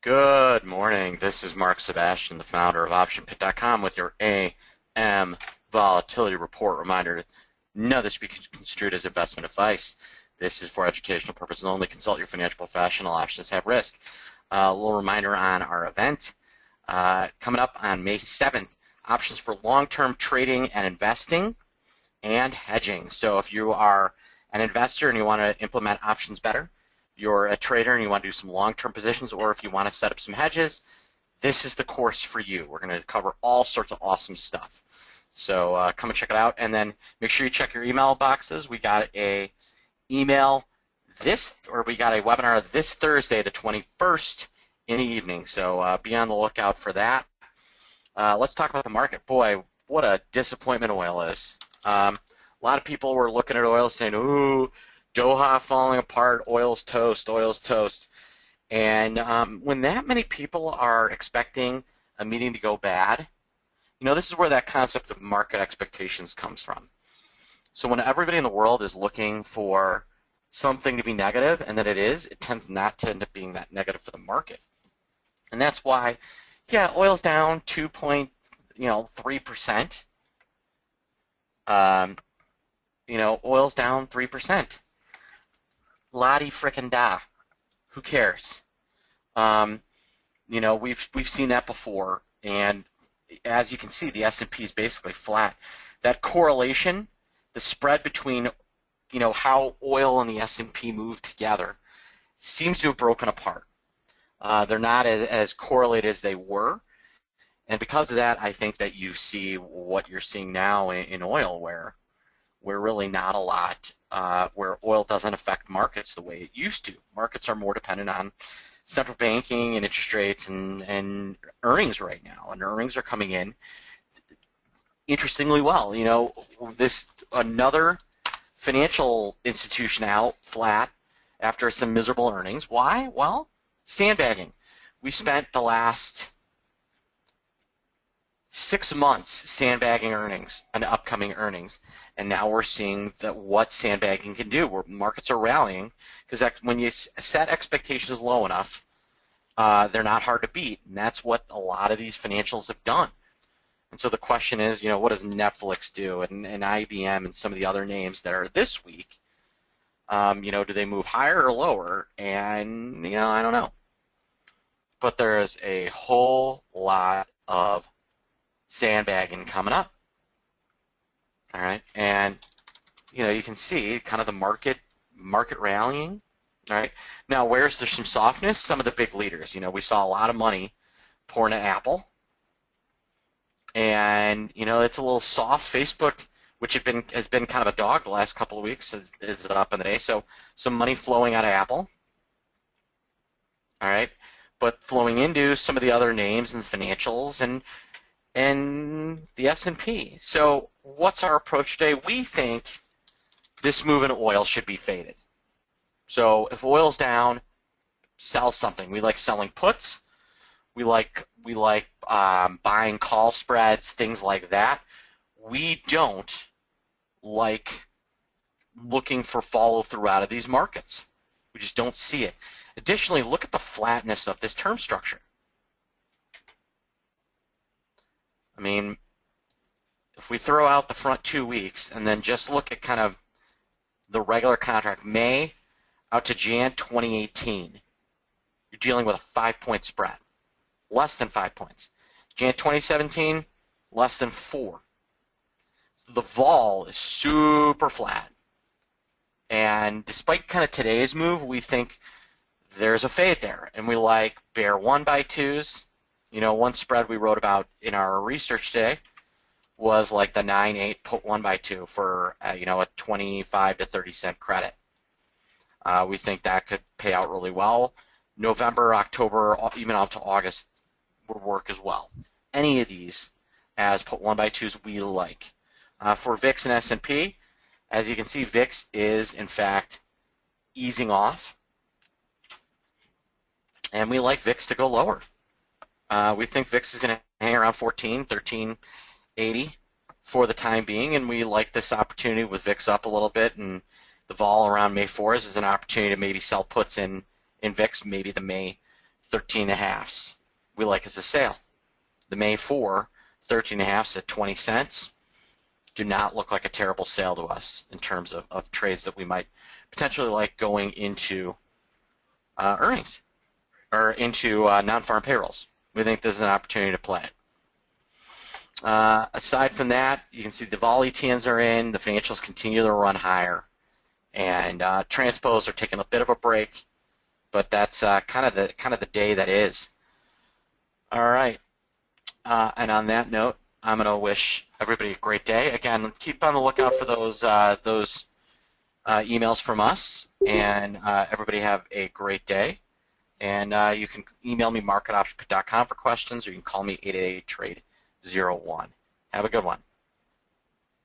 Good morning. This is Mark Sebastian, the founder of OptionPit.com, with your AM Volatility Report reminder. None of this should be construed as investment advice. This is for educational purposes only. Consult your financial professional. Options have risk. A little reminder on our event coming up on May 7th. Options for long-term trading and investing and hedging. So if you are an investor and you want to implement options better, you're a trader and you want to do some long-term positions, or if you want to set up some hedges, this is the course for you. We're going to cover all sorts of awesome stuff. So come and check it out, and then make sure you check your email boxes. We got a email we got a webinar this Thursday, the 21st, in the evening. So be on the lookout for that. Let's talk about the market. Boy, what a disappointment oil is. A lot of people were looking at oil saying, ooh, Doha falling apart, oil's toast, oil's toast. And when that many people are expecting a meeting to go bad, this is where that concept of market expectations comes from. So when everybody in the world is looking for something to be negative, and that it tends not to end up being that negative for the market. And that's why, oil's down 2.3%. Oil's down 3%. Lottie frickin' da. Who cares? We've seen that before, and as you can see, the S&P is basically flat. That correlation, the spread between, how oil and the S&P move together, seems to have broken apart. They're not as correlated as they were, and because of that, I think that you see what you're seeing now in oil, where really not a lot, where oil doesn't affect markets the way it used to. Markets are more dependent on central banking and interest rates and earnings right now, and earnings are coming in interestingly well. This another financial institution out flat after some miserable earnings. Why? Well, sandbagging. We spent the last 6 months sandbagging earnings and upcoming earnings, and now we're seeing what sandbagging can do, where markets are rallying, because when you set expectations low enough, they're not hard to beat, and that's what a lot of these financials have done. And so the question is, what does Netflix do, and IBM and some of the other names that are this week? Do they move higher or lower? And I don't know, but there is a whole lot of sandbagging coming up. All right, and you can see kind of the market rallying. All right, now where's there some softness? Some of the big leaders. We saw a lot of money pouring at Apple, and it's a little soft. Facebook, which has been kind of a dog the last couple of weeks, is up in the day. So some money flowing out of Apple. All right, but flowing into some of the other names and financials and the S&P. So what's our approach today? We think this move in oil should be faded. So if oil's down, sell something. We like selling puts. We like buying call spreads, things like that. We don't like looking for follow through out of these markets. We just don't see it. Additionally, look at the flatness of this term structure. I mean, if we throw out the front 2 weeks and then just look at kind of the regular contract, May out to Jan 2018, you're dealing with a 5-point spread, less than 5 points. Jan 2017, less than 4. The vol is super flat. And despite kind of today's move, we think there's a fade there. And we like bear 1x2s. One spread we wrote about in our research today was like the 9-8 put 1x2 for a 25 to 30 cent credit. We think that could pay out really well. November, October, even up to August would work as well. Any of these as put 1x2s we like. For VIX and S&P, as you can see, VIX is in fact easing off, and we like VIX to go lower. We think VIX is going to hang around 14, 1380 for the time being, and we like this opportunity with VIX up a little bit, and the vol around May 4th is an opportunity to maybe sell puts in VIX, maybe the May 13 and a halves we like as a sale. The May 4 13 and a halves at 20 cents do not look like a terrible sale to us in terms of trades that we might potentially like going into earnings or into non-farm payrolls. We think this is an opportunity to play it. Aside from that, you can see the vol ETNs are in, the financials continue to run higher, and transpos are taking a bit of a break, but that's kind of the day that is. All right, and on that note, I'm going to wish everybody a great day. Again, keep on the lookout for those emails from us, and everybody have a great day. And you can email me, mark@optionpit.com for questions, or you can call me 888-TRADE-01. Have a good one.